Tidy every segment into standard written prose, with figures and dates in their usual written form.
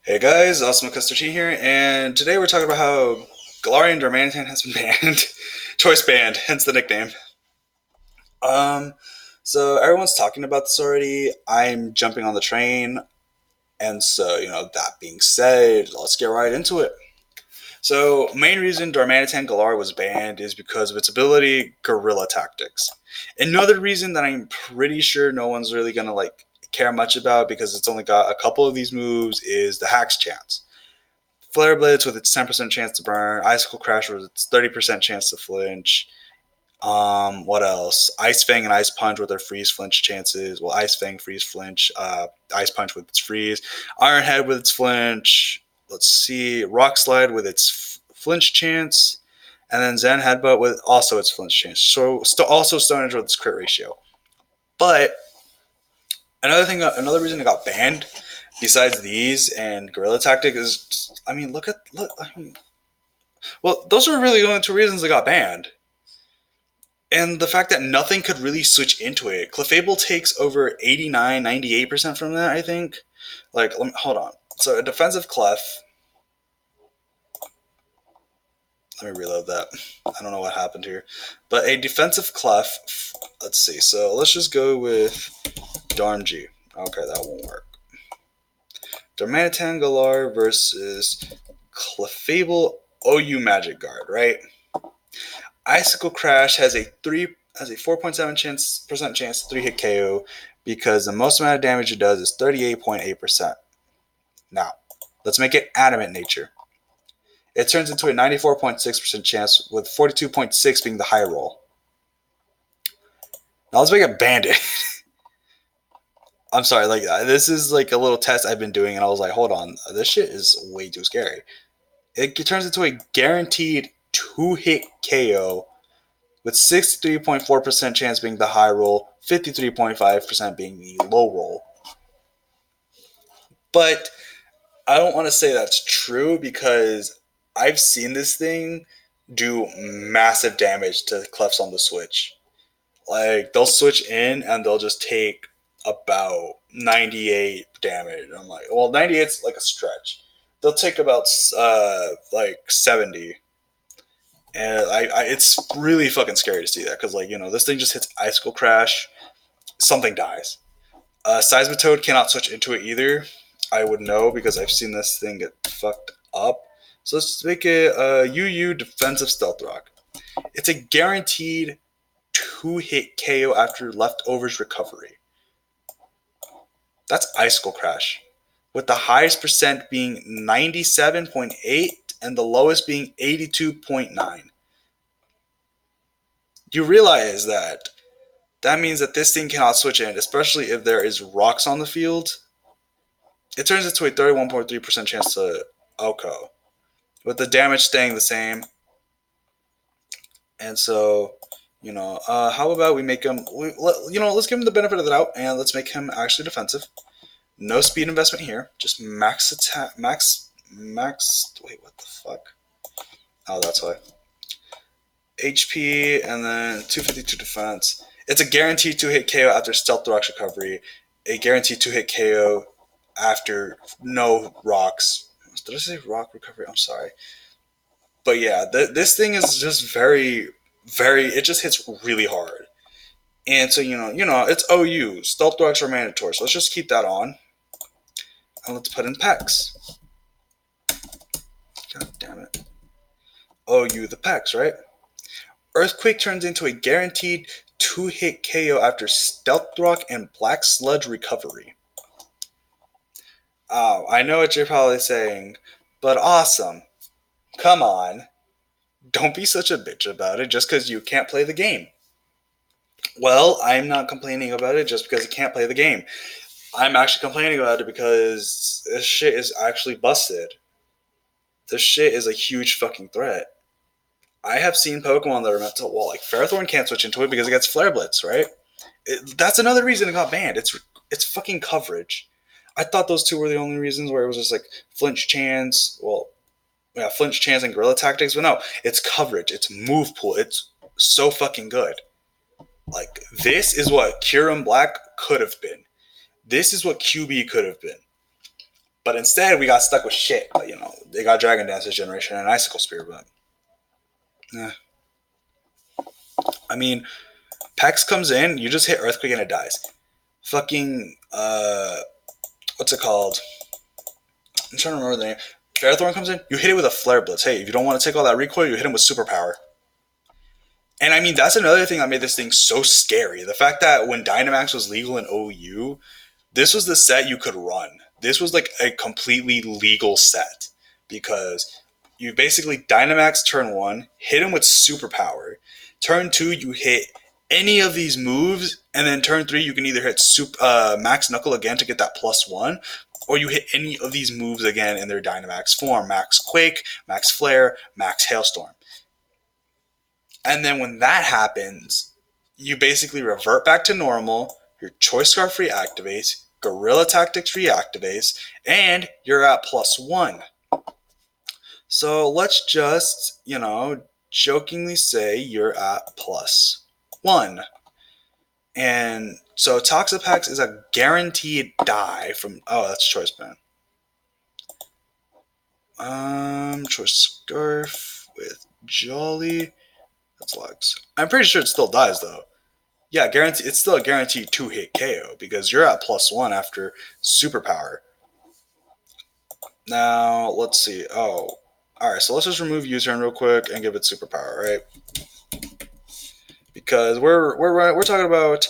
Hey guys, Awesome Custard T here, and today we're talking about how Galarian Darm has been banned. Choice banned, hence the nickname. Um, so everyone's talking about this already. I'm jumping on the train, and that being said, let's get right into it. So, main reason Darmanitan Galar was banned is because of its ability Guerrilla Tactics. Another reason that I'm pretty sure no one's really gonna care much about because it's only got a couple of these moves is the Hacks chance. Flare Blitz with its 10% chance to burn, Icicle Crash with its 30% chance to flinch. What else? Ice Fang and Ice Punch with their freeze flinch chances. Well, Ice Fang freeze flinch, Ice Punch with its freeze, Iron Head with its flinch. Let's see, Rock Slide with its flinch chance, and then Zen Headbutt with also its flinch chance. So also Stone Edge with its crit ratio. But another reason it got banned, besides these and Guerrilla Tactic, is well, those are really the only two reasons it got banned. And the fact that nothing could really switch into it. Clefable takes over 89, 98% from that, I think. Hold on. So a defensive Clef. Let me reload that. I don't know what happened here. But a defensive Clef. Let's see. So let's just go with Darm G. Okay, that won't work. Darmanitan Galar versus Clefable OU Magic Guard, right? Icicle Crash has a 4.7% chance to 3-hit KO because the most amount of damage it does is 38.8%. Now, let's make it Adamant Nature. It turns into a 94.6% chance with 42.6 being the high roll. Now let's make it Bandit. I'm sorry, this is like a little test I've been doing and I was like, hold on, this shit is way too scary. It turns into a guaranteed 2-hit KO with 63.4% chance being the high roll, 53.5% being the low roll. But I don't want to say that's true because I've seen this thing do massive damage to Clefs on the Switch. Like, they'll switch in and they'll just take about 98 damage. I'm like, well, 98's like a stretch. They'll take about 70. And it's really fucking scary to see that because, this thing just hits Icicle Crash, something dies. Seismitoad cannot switch into it either. I would know because I've seen this thing get fucked up. So let's make it UU Defensive Stealth Rock. It's a guaranteed 2-hit KO after Leftovers Recovery. That's Icicle Crash, with the highest percent being 97.8 and the lowest being 82.9. You realize that means that this thing cannot switch in, especially if there is rocks on the field. It turns into a 31.3% chance to Oko, with the damage staying the same. And so, how about we make him, let's give him the benefit of the doubt and let's make him actually defensive. No speed investment here, just max attack, wait, what the fuck? Oh, that's why. HP and then 252 defense. It's a guaranteed 2-hit KO after Stealth Rock's recovery, a guaranteed 2-hit KO after no rocks. Did I say rock recovery? I'm sorry. But yeah, this thing is just very, very, it just hits really hard. And so, it's OU. Stealth Rocks are mandatory. So let's just keep that on. And let's put in Pex. God damn it. OU the Pex, right? Earthquake turns into a guaranteed 2-hit KO after Stealth Rock and Black Sludge recovery. Oh, I know what you're probably saying, but awesome. Come on. Don't be such a bitch about it just because you can't play the game. Well, I'm not complaining about it just because I can't play the game. I'm actually complaining about it because this shit is actually busted. This shit is a huge fucking threat. I have seen Pokemon that are meant to, like Ferrothorn can't switch into it because it gets Flare Blitz, right? That's another reason it got banned. It's fucking coverage. I thought those two were the only reasons where it was just like Flinch Chance, Flinch Chance and Guerrilla Tactics, but no, it's coverage, it's move pool, it's so fucking good. Like, this is what Kyurem Black could have been. This is what QB could have been. But instead, we got stuck with shit. But they got Dragon Dance this generation and Icicle Spear. But yeah, I mean, Pex comes in, you just hit Earthquake and it dies. Fucking what's it called? I'm trying to remember the name. Ferrothorn comes in, you hit it with a Flare Blitz. Hey, if you don't want to take all that recoil, you hit him with Superpower. And I mean, that's another thing that made this thing so scary. The fact that when Dynamax was legal in OU, this was the set you could run. This was like a completely legal set because you basically Dynamax turn 1, hit him with Superpower. Turn 2, you hit any of these moves, and then turn 3, you can either hit Max Knuckle again to get that +1, or you hit any of these moves again in their Dynamax form. Max Quake, Max Flare, Max Hailstorm. And then when that happens, you basically revert back to normal, your Choice Scarf reactivates, Guerrilla Tactics reactivates, and you're at +1. So let's just, jokingly say you're at +1. And so Toxapex is a guaranteed die from... Oh, that's Choice Band. Choice Scarf with Jolly. That's Legs. I'm pretty sure it still dies, though. Yeah, guarantee. It's still a guaranteed 2-hit KO because you're at +1 after Superpower. Now, let's see. Oh, alright, so let's just remove U-turn real quick and give it Superpower, right? Because we're talking about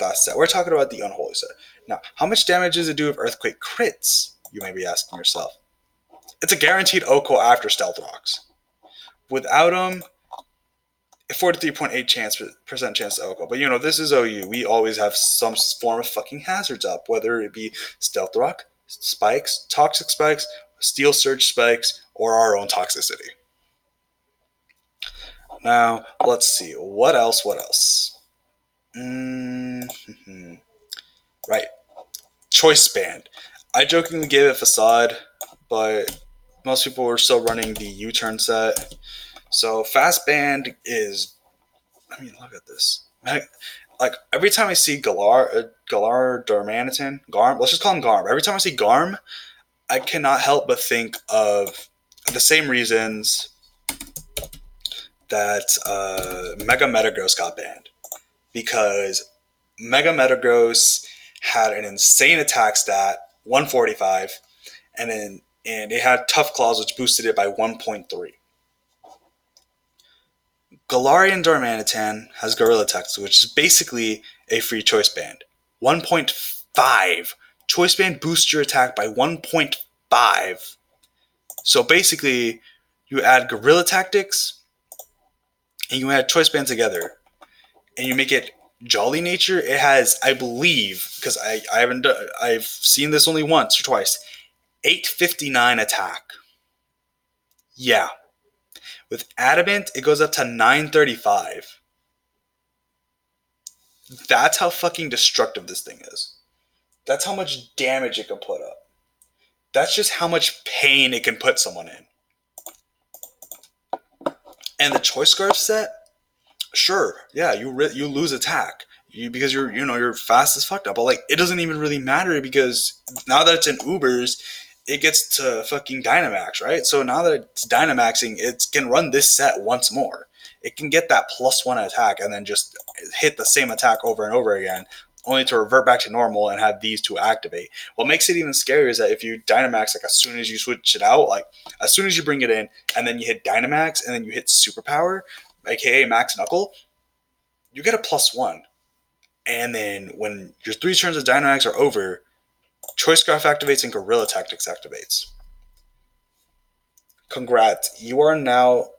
that set. We're talking about the Unholy set. Now, how much damage does it do if Earthquake crits? You may be asking yourself. It's a guaranteed OHKO after Stealth Rocks. Without them, a 43.8% chance to OHKO. But this is OU. We always have some form of fucking hazards up, whether it be Stealth Rock, Spikes, Toxic Spikes, Steel Surge Spikes, or our own Toxicity. Now, let's see. What else? Right. Choice Band. I jokingly gave it Facade, but most people were still running the U-turn set. So Fast Band is... I mean, look at this. Like, every time I see Galar Darmanitan, Garm, let's just call him Garm. Every time I see Garm, I cannot help but think of the same reasons that Mega Metagross got banned. Because Mega Metagross had an insane attack stat, 145, and it had Tough Claws, which boosted it by 1.3. Galarian Darmanitan has Gorilla Tactics, which is basically a free Choice Band. 1.5. Choice Band boosts your attack by 1.5. So basically, you add Gorilla Tactics, and you add Choice Band together, and you make it Jolly Nature. It has, I believe, because I've seen this only once or twice, 859 attack. Yeah. With Adamant, it goes up to 935. That's how fucking destructive this thing is. That's how much damage it can put up. That's just how much pain it can put someone in. And the Choice Scarf set, sure, yeah, you lose attack because you're fast as fucked up. But like, it doesn't even really matter because now that it's in Ubers, it gets to fucking Dynamax, right? So now that it's Dynamaxing, it can run this set once more. It can get that +1 attack and then just hit the same attack over and over again, only to revert back to normal and have these two activate. What makes it even scarier is that if you Dynamax, like as soon as you switch it out, like as soon as you bring it in and then you hit Dynamax and then you hit Superpower, aka Max Knuckle, you get a +1. And then when your 3 turns of Dynamax are over, Choice Scarf activates and Guerrilla Tactics activates. Congrats. You are now...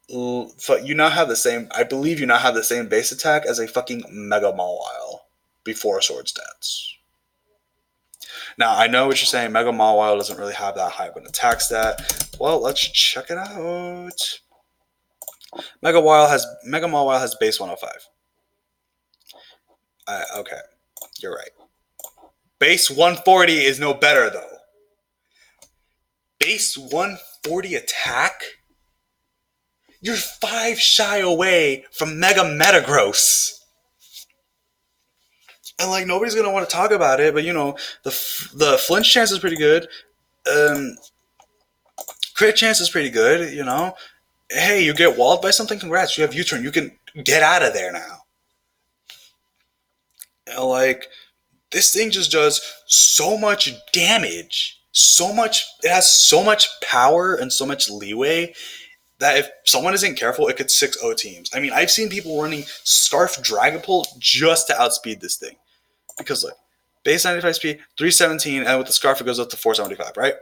You now have the same... I believe you now have the same base attack as a fucking Mega Mawile before Swords Dance. Now, I know what you're saying. Mega Mawile doesn't really have that high of an attack stat. Well, let's check it out. Mega Mawile has base 105. Okay. You're right. Base 140 is no better, though. Base 140 attack? You're 5 shy away from Mega Metagross. And like nobody's gonna want to talk about it, but the flinch chance is pretty good. Um, Crit chance is pretty good. Hey, you get walled by something. Congrats, you have U-turn. You can get out of there now. Like this thing just does so much damage, so much. It has so much power and so much leeway that if someone isn't careful, it could 6-0 teams. I mean, I've seen people running Scarf Dragapult just to outspeed this thing. Because look, base 95 speed, 317, and with the Scarf it goes up to 475, right?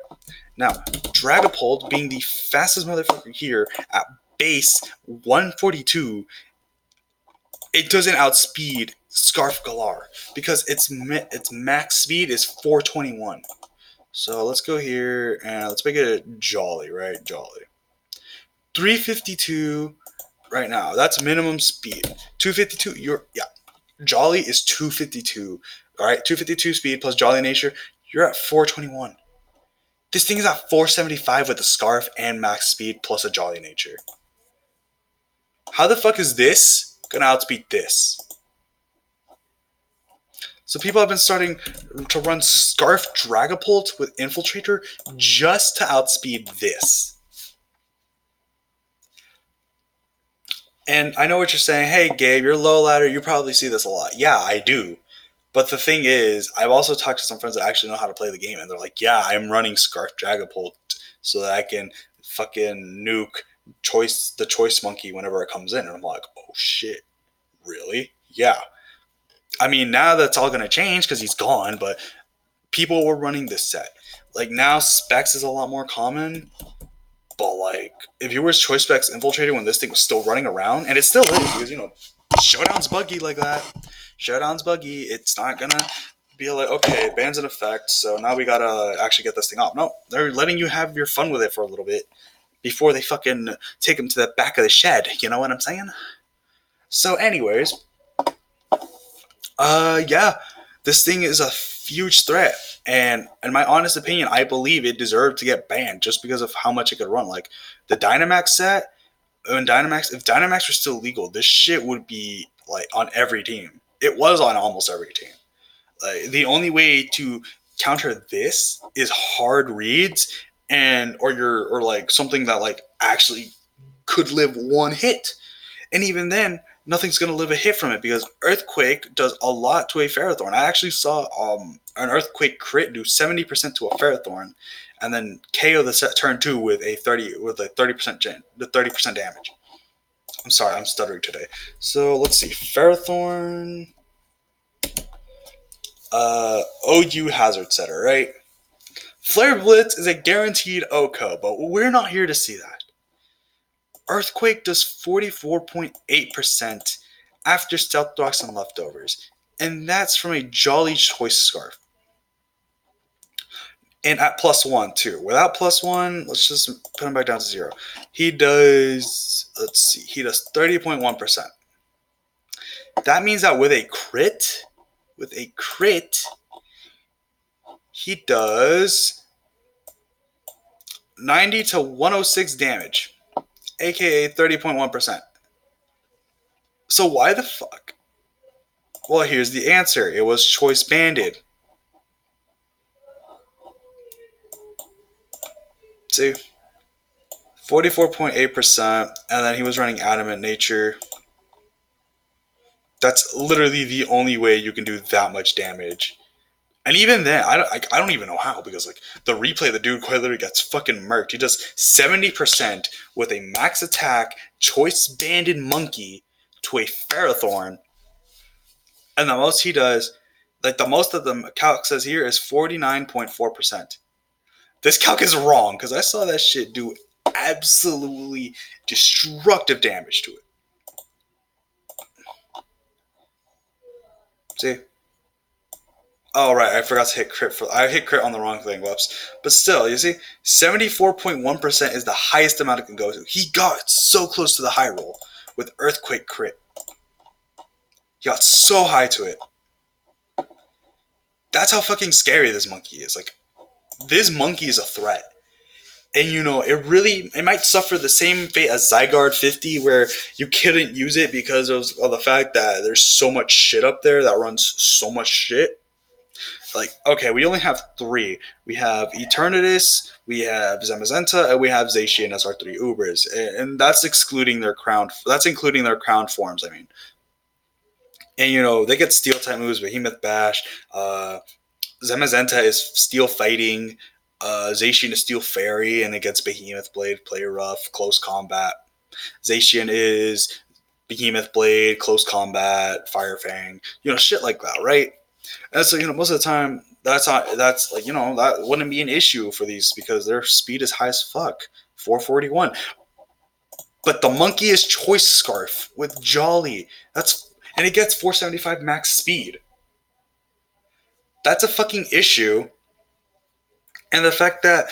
Now, Dragapult being the fastest motherfucker here at base 142, it doesn't outspeed Scarf Galar because its max speed is 421. So let's go here and let's make it a Jolly, right? Jolly. 352 right now. That's minimum speed. 252. Jolly is 252. All right, 252 speed plus Jolly nature. You're at 421. This thing is at 475 with a Scarf and max speed plus a Jolly nature. How the fuck is this gonna outspeed this? So people have been starting to run Scarf Dragapult with Infiltrator just to outspeed this. And I know what you're saying. Hey, Gabe, you're low ladder. You probably see this a lot. Yeah, I do. But the thing is, I've also talked to some friends that actually know how to play the game, and they're like, yeah, I'm running Scarf Dragapult so that I can fucking nuke the choice monkey whenever it comes in. And I'm like, oh shit, really? Yeah. I mean, now that's all going to change because he's gone, but people were running this set. Like, now Specs is a lot more common, but like, if you were Choice Specs Infiltrator when this thing was still running around, and it still is, because, Showdown's buggy like that. Showdown's buggy. It's not gonna be like, okay, ban's in effect, so now we gotta actually get this thing off. No, they're letting you have your fun with it for a little bit before they fucking take him to the back of the shed. You know what I'm saying? So, anyways, yeah, this thing is a huge threat, and in my honest opinion, I believe it deserved to get banned just because of how much it could run. Like the Dynamax set, if Dynamax were still legal, this shit would be like on every team. It was on almost every team. The only way to counter this is hard reads or like something that like actually could live one hit. And even then, nothing's going to live a hit from it because Earthquake does a lot to a Ferrothorn. I actually saw an Earthquake crit do 70% to a Ferrothorn, and then KO the set turn 2 with a 30% damage. I'm sorry, I'm stuttering today. So let's see, Ferrothorn, OU Hazard Setter, right? Flare Blitz is a guaranteed OHKO, but we're not here to see that. Earthquake does 44.8% after Stealth Rocks and Leftovers, and that's from a Jolly Choice Scarf. And at +1 too. Without +1, let's just put him back down to 0. He does 30.1%. That means that with a crit, he does 90 to 106 damage, aka 30.1%. So why the fuck? Well, here's the answer. It was choice banded. See? 44.8%, and then he was running Adamant Nature. That's literally the only way you can do that much damage. And even then, I don't even know how, because like the replay, the dude quite literally gets fucking murked. He does 70% with a max attack, choice banded monkey to a Ferrothorn. And the most he does, like the most that the calc says here is 49.4%. This calc is wrong, because I saw that shit do absolutely destructive damage to it. See? Oh, right, I forgot to hit crit. I hit crit on the wrong thing, whoops. But still, you see, 74.1% is the highest amount it can go to. He got so close to the high roll with Earthquake crit. He got so high to it. That's how fucking scary this monkey is. Like, this monkey is a threat. And it might suffer the same fate as Zygarde 50, where you couldn't use it because of the fact that there's so much shit up there that runs so much shit. Like, okay, we only have three. We have Eternatus, we have Zamazenta, and we have Zacian as our three Ubers, and that's excluding their crown. That's including their crown forms. I mean, and they get steel type moves, Behemoth Bash. Zamazenta is steel fighting. Zacian is steel fairy, and it gets Behemoth Blade, play rough, close combat. Zacian is Behemoth Blade, close combat, Fire Fang, shit like that, right? And so, most of the time, that's like, that wouldn't be an issue for these because their speed is high as fuck, 441. But the monkey is Choice Scarf with Jolly. And it gets 475 max speed. That's a fucking issue. And the fact that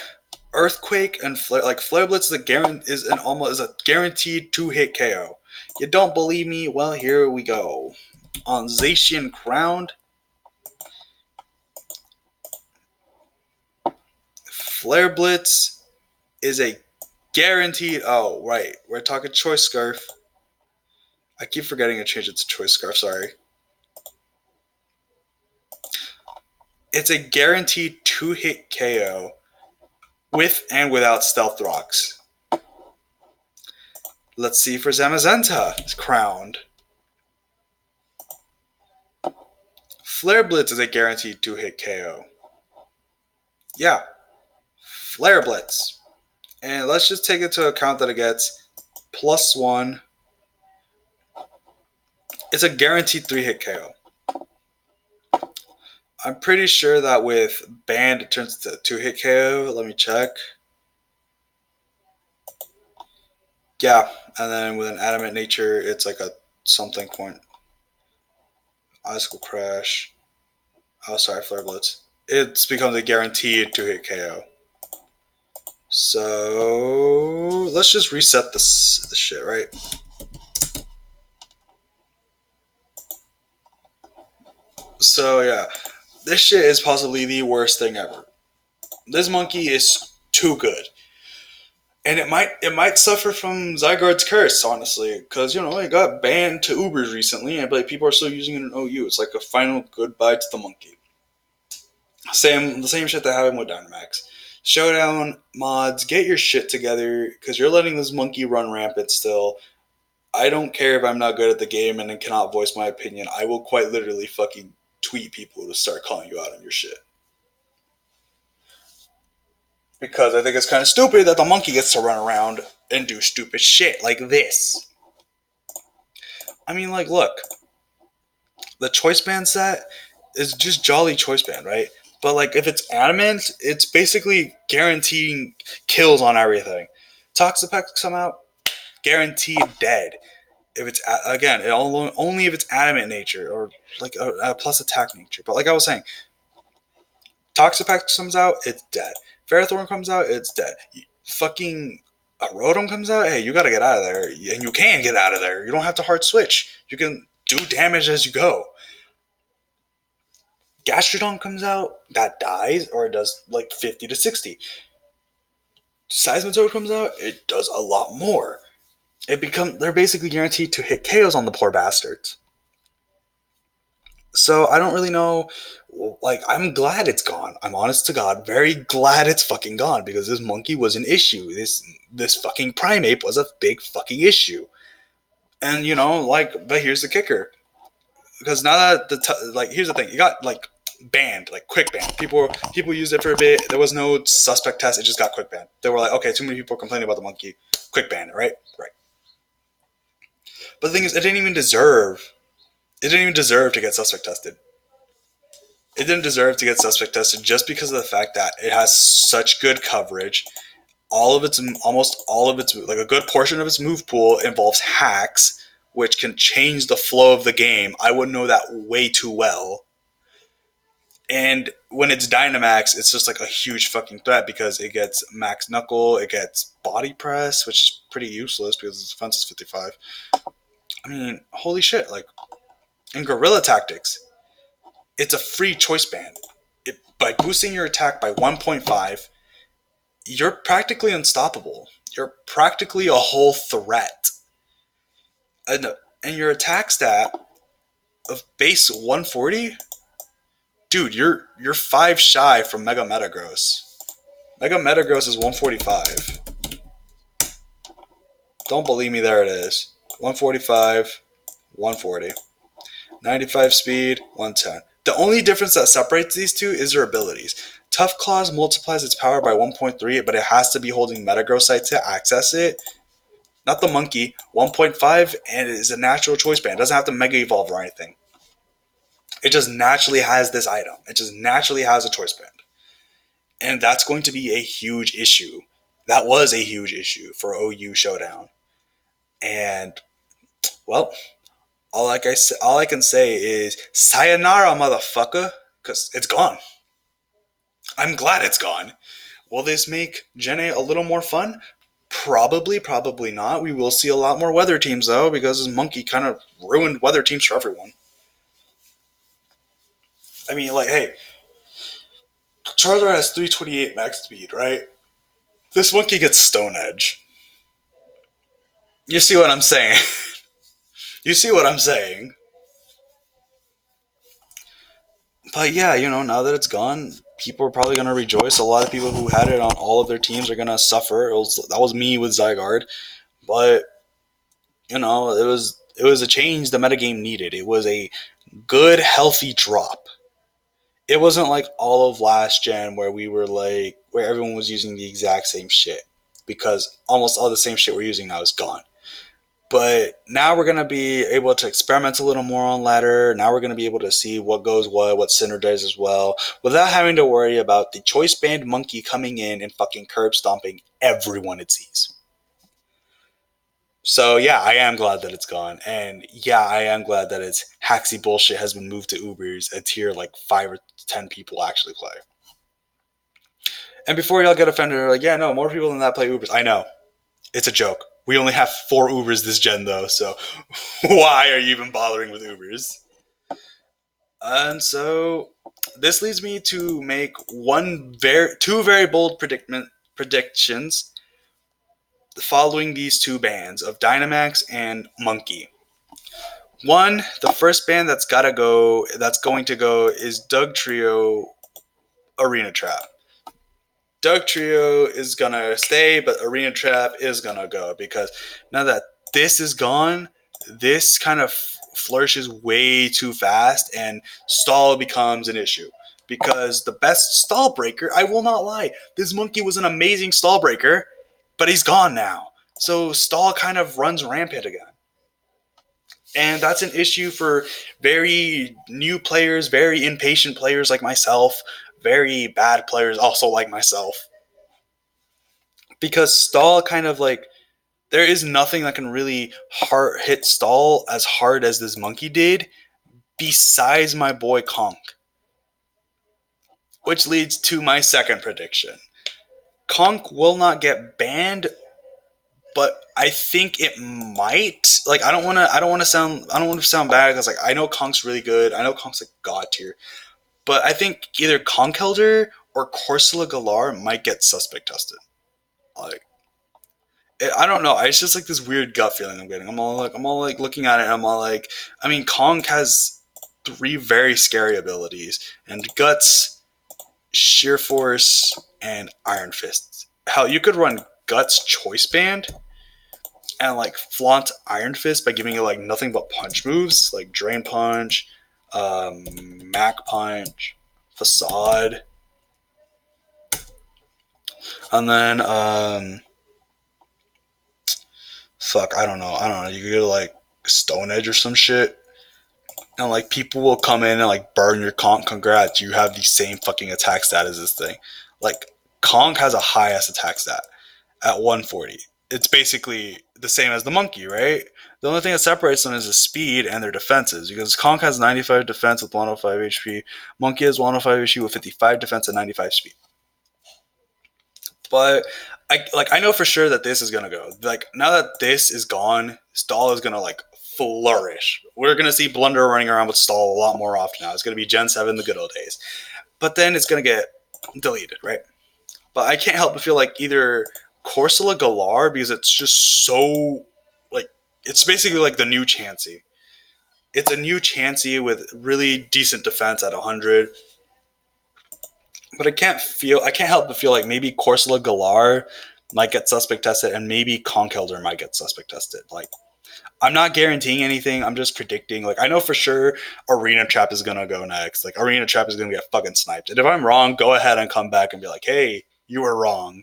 Earthquake and Flare Blitz is a guaranteed 2-hit KO. You don't believe me? Well, here we go. On Zacian Crowned, Flare Blitz is a guaranteed. Oh, right. We're talking Choice Scarf. I keep forgetting to change it to Choice Scarf. Sorry. It's a guaranteed 2-hit KO with and without Stealth Rocks. Let's see for Zamazenta. It's crowned. Flare Blitz is a guaranteed 2-hit KO. Yeah. Flare Blitz. And let's just take into account that it gets +1. It's a guaranteed 3-hit KO. I'm pretty sure that with Band it turns into a 2-hit KO. Let me check. Yeah, and then with an Adamant Nature, it's like a something point. Icicle Crash. Oh, sorry, Flare Blitz. It becomes a guaranteed 2-hit KO. So let's just reset this shit, right? So yeah, this shit is possibly the worst thing ever. This monkey is too good, and it might suffer from Zygarde's curse, honestly, because it got banned to Ubers recently, and like people are still using it in OU. It's like a final goodbye to the monkey. The same shit that happened with Dynamax. Showdown mods, get your shit together, because you're letting this monkey run rampant still. I don't care if I'm not good at the game and cannot voice my opinion. I will quite literally fucking tweet people to start calling you out on your shit. Because I think it's kind of stupid that the monkey gets to run around and do stupid shit like this. I mean, like, look. The Choice Band set is just Jolly Choice Band, right? But, like, if it's Adamant, it's basically guaranteeing kills on everything. Toxapex come out, guaranteed dead. If it's, again, only if it's Adamant nature or, like, a plus attack nature. But like I was saying, Toxapex comes out, it's dead. Ferrothorn comes out, it's dead. Fucking a Rotom comes out, hey, you gotta get out of there. And you can get out of there. You don't have to hard switch. You can do damage as you go. Gastrodon comes out, that dies, or it does like 50 to 60. Seismitoad comes out, it does a lot more. They're basically guaranteed to hit KOs on the poor bastards. So I don't really know. Like, I'm glad it's gone. I'm honest to God, very glad it's fucking gone, because this monkey was an issue. This fucking Primeape was a big fucking issue. And but here's the kicker. Because now that here's the thing, you got like banned, like quick ban. People used it for a bit. There was no suspect test. It just got quick ban. They were like, okay, too many people are complaining about the monkey. Quick ban it, right? Right. But the thing is, it didn't even deserve to get suspect tested. It didn't deserve to get suspect tested just because of the fact that it has such good coverage. Almost all of its, like a good portion of its move pool involves hacks, which can change the flow of the game. I would know that way too well. And when it's Dynamax, it's just like a huge fucking threat because it gets Max Knuckle, it gets Body Press, which is pretty useless because its defense is 55. I mean, holy shit, like, in Guerrilla Tactics, it's a free choice band. By boosting your attack by 1.5, you're practically unstoppable. You're practically a whole threat. And your attack stat of base 140, dude, you're five shy from Mega Metagross. Mega Metagross is 145. Don't believe me, there it is. 145, 140. 95 speed, 110. The only difference that separates these two is their abilities. Tough Claws multiplies its power by 1.3, but it has to be holding Metagrossite to access it. Not the monkey. 1.5, and it is a natural choice band. It doesn't have to Mega Evolve or anything. It just naturally has this item. It just naturally has a choice band. And that's going to be a huge issue. That was a huge issue for OU Showdown. And, well, all I can say is sayonara, motherfucker, because it's gone. I'm glad it's gone. Will this make Gen A a little more fun? Probably, probably not. We will see a lot more weather teams though, because this monkey kind of ruined weather teams for everyone. I mean, like, hey, Charizard has 328 max speed, right? This monkey gets Stone Edge. You see what I'm saying? You see what I'm saying? But yeah, now that it's gone, people are probably going to rejoice. A lot of people who had it on all of their teams are going to suffer. That was me with Zygarde. But, it was a change the metagame needed. It was a good, healthy drop. It wasn't like all of last gen where where everyone was using the exact same shit. Because almost all the same shit we're using now is gone. But now we're going to be able to experiment a little more on ladder. Now we're going to be able to see what goes what synergizes well, without having to worry about the choice band monkey coming in and fucking curb stomping everyone it sees. So yeah, I am glad that it's gone. And yeah, I am glad that its haxy bullshit has been moved to Ubers, a tier like 5 or 10 people actually play. And before y'all get offended, they're like, yeah, no, more people than that play Ubers. I know. It's a joke. We only have 4 Ubers this gen, though, so why are you even bothering with Ubers? And so this leads me to make two very bold predictions following these two bands of Dynamax and Monkey. One, the first band that's going to go is Dugtrio Arena Trap. Dugtrio is gonna stay, but Arena Trap is gonna go, because now that this is gone, this kind of flourishes way too fast, and stall becomes an issue. Because the best stall breaker, I will not lie, this monkey was an amazing stall breaker, but he's gone now. So stall kind of runs rampant again. And that's an issue for very new players, very impatient players like myself, very bad players also like myself. Because stall kind of like, there is nothing that can really hit stall as hard as this monkey did, besides my boy Conk. Which leads to my second prediction. Conk will not get banned, but I think it might. Like, I don't want to sound bad, because like I know Conk's really good. I know Conk's like god tier, but I think either Conkeldurr or Corsola Galar might get suspect tested. Like, I don't know. It's just like this weird gut feeling I'm getting. I'm all like looking at it, and I'm all like, I mean, Kong has 3 very scary abilities, and Guts, Sheer Force, and Iron Fist. Hell, you could run Guts Choice Band and like flaunt Iron Fist by giving it like nothing but punch moves, like Drain Punch, Mac Punch, Facade, and then fuck, I don't know. You could go like Stone Edge or some shit. And like people will come in and like burn your Conk. Congrats, you have the same fucking attack stat as this thing. Like, Conk has a high ass attack stat at 140. It's basically the same as the monkey, right? The only thing that separates them is the speed and their defenses. Because Conk has 95 defense with 105 HP. Monkey has 105 HP with 55 defense and 95 speed. But I know for sure that this is gonna go. Like, now that this is gone, stall is gonna like flourish. We're gonna see Blunder running around with stall a lot more often now. It's gonna be Gen 7, the good old days. But then it's gonna get deleted, right? But I can't help but feel like either Corsola Galar, because it's just so like it's basically like the new Chansey. It's a new Chansey with really decent defense at 100. But I can't help but feel like maybe Corsola Galar might get suspect tested and maybe Conkelder might get suspect tested. Like I'm not guaranteeing anything. I'm just predicting. Like I know for sure Arena Trap is gonna go next. Like Arena Trap is gonna get fucking sniped. And if I'm wrong, go ahead and come back and be like, hey, you were wrong.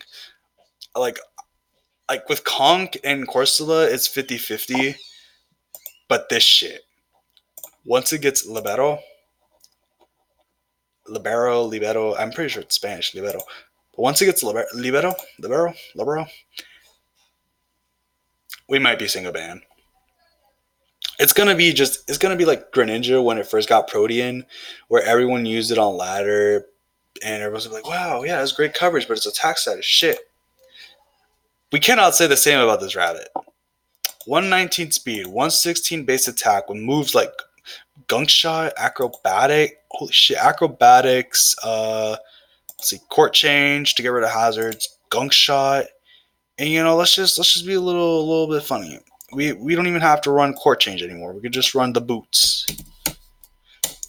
Like with Conk and Corsola, it's 50-50. But this shit, once it gets libero, I'm pretty sure it's Spanish, libero. But once it gets libero, we might be seeing a ban. It's gonna be like Greninja when it first got Protean, where everyone used it on ladder, and everyone's like, "Wow, yeah, it's great coverage, but its attack stat is shit." We cannot say the same about this rabbit. 119 speed, 116 base attack with moves like Gunk Shot, Acrobatic, holy shit, Acrobatics. Let's see, Court Change to get rid of hazards, Gunk Shot, and let's just be a little bit funny. We don't even have to run Court Change anymore. We could just run the boots.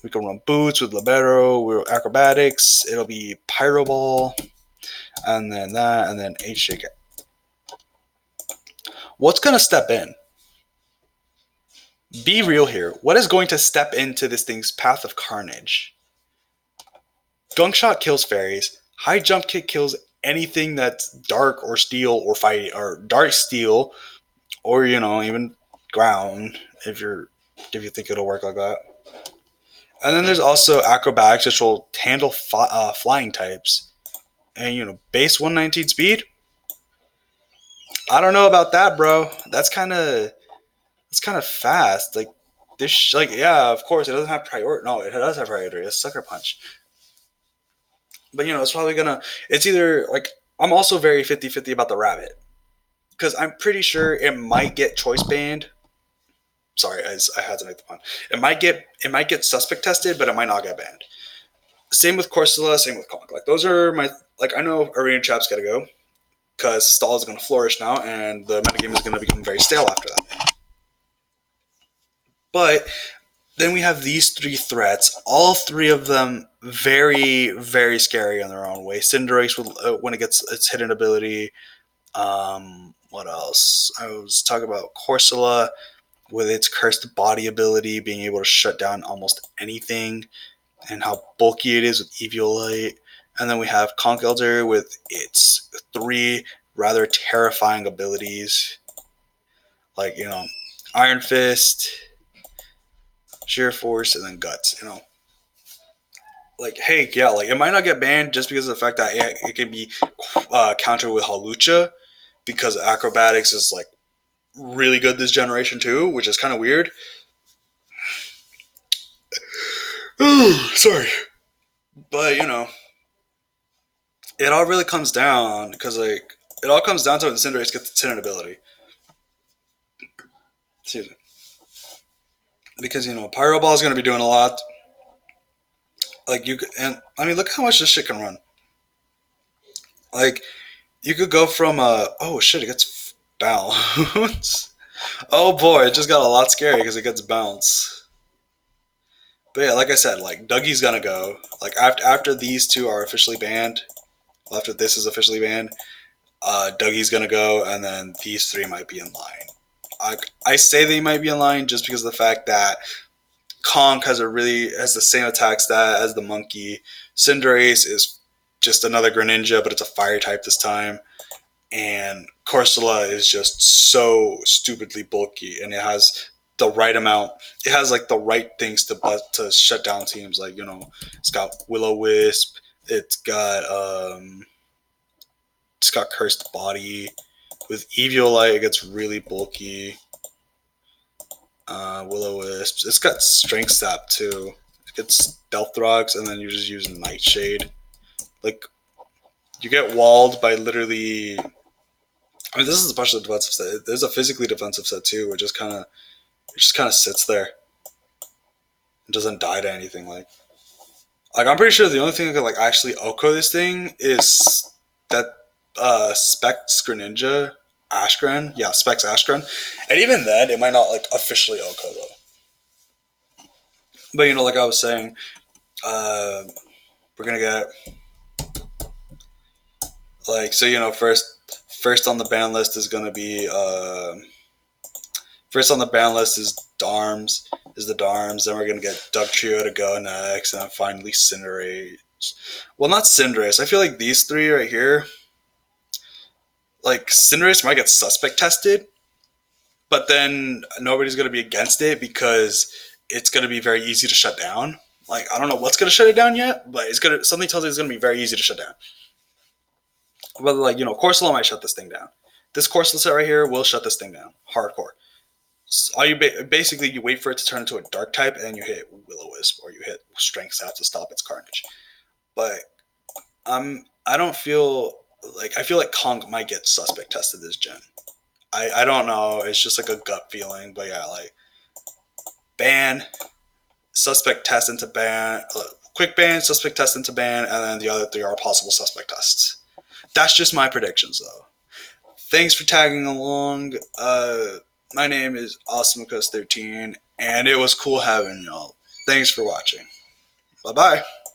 We can run boots with Libero, with Acrobatics. It'll be Pyro Ball, and then that, and then H Shake. What's gonna step in? Be real here. What is going to step into this thing's path of carnage? Gunk Shot kills fairies. High Jump Kick kills anything that's dark or steel or fight or dark steel, or even ground if you think it'll work like that. And then there's also Acrobatics, which will handle flying types. And base 119 speed. I don't know about that, bro. It's kind of fast. Like this, yeah, of course it doesn't have priority. No, it does have priority. It's Sucker Punch. But it's probably gonna. It's either like I'm also very 50-50 about the rabbit because I'm pretty sure it might get choice banned. Sorry, I had to make the pun. It might get suspect tested, but it might not get banned. Same with Corsola, same with Conk. Like those are my I know Arena Trap's gotta go because Stall is gonna flourish now, and the metagame is gonna become very stale after that. But then we have these three threats, all three of them very, very scary in their own way. Cinderace when it gets its hidden ability. What else? I was talking about Corsola with its cursed body ability, being able to shut down almost anything, and how bulky it is with Eviolite. And then we have Conch Elder with its three rather terrifying abilities, like Iron Fist, Sheer Force, and then Guts. Like hey, yeah, like it might not get banned just because of the fact that it can be countered with Halucha because Acrobatics is like really good this generation too, which is kind of weird. Sorry, but it all really comes down because it all comes down to when Cinderace gets its hidden ability. Excuse me. Because Pyro Ball is going to be doing a lot. Like and I mean, look how much this shit can run. Like you could go from oh shit, it gets bounce. Oh boy, it just got a lot scary because it gets bounce. But yeah, like I said, like Dougie's gonna go. Like after these two are officially banned, after this is officially banned, Dougie's gonna go, and then these three might be in line. I say they might be in line just because of the fact that Conk has the same attack stat as the monkey. Cinderace is just another Greninja, but it's a fire type this time. And Corsola is just so stupidly bulky, and it has the right amount. It has like the right things to shut down teams. Like it's got Will-O-Wisp. It's got Cursed Body. With Eviolite, it gets really bulky. Will-O-Wisp. It's got Strength Sap too. It gets Stealth Rocks, and then you just use Nightshade. Like you get walled by literally. I mean, this is a partially defensive set. There's a physically defensive set too, which it just kind of sits there. It doesn't die to anything. Like I'm pretty sure the only thing that could actually Oko this thing is that Specs Greninja Ashgren, yeah, Specs Ashgren, and even then, it might not like officially OHKO though. But like I was saying, uh, we're gonna get like so first on the ban list is gonna be first on the ban list is the Darms. Then we're gonna get Dugtrio to go next, and then finally Cinderace. Well, not Cinderace. I feel like these three right here, like Cinderace might get suspect tested, but then nobody's gonna be against it because it's gonna be very easy to shut down. Like I don't know what's gonna shut it down yet, but it's gonna something tells me it's gonna be very easy to shut down. Whether Corsola might shut this thing down. This Corsola set right here will shut this thing down. Hardcore. All you basically you wait for it to turn into a dark type, and then you hit Will-O-Wisp or you hit Strength Sap to stop its carnage. But I don't feel I feel like Kong might get suspect tested this gen. I don't know. It's just like a gut feeling, but yeah, like ban, suspect test into ban, quick ban, suspect test into ban, and then the other three are possible suspect tests. That's just my predictions, though. Thanks for tagging along. My name is AwesomeCuz13, and it was cool having y'all. Thanks for watching. Bye bye.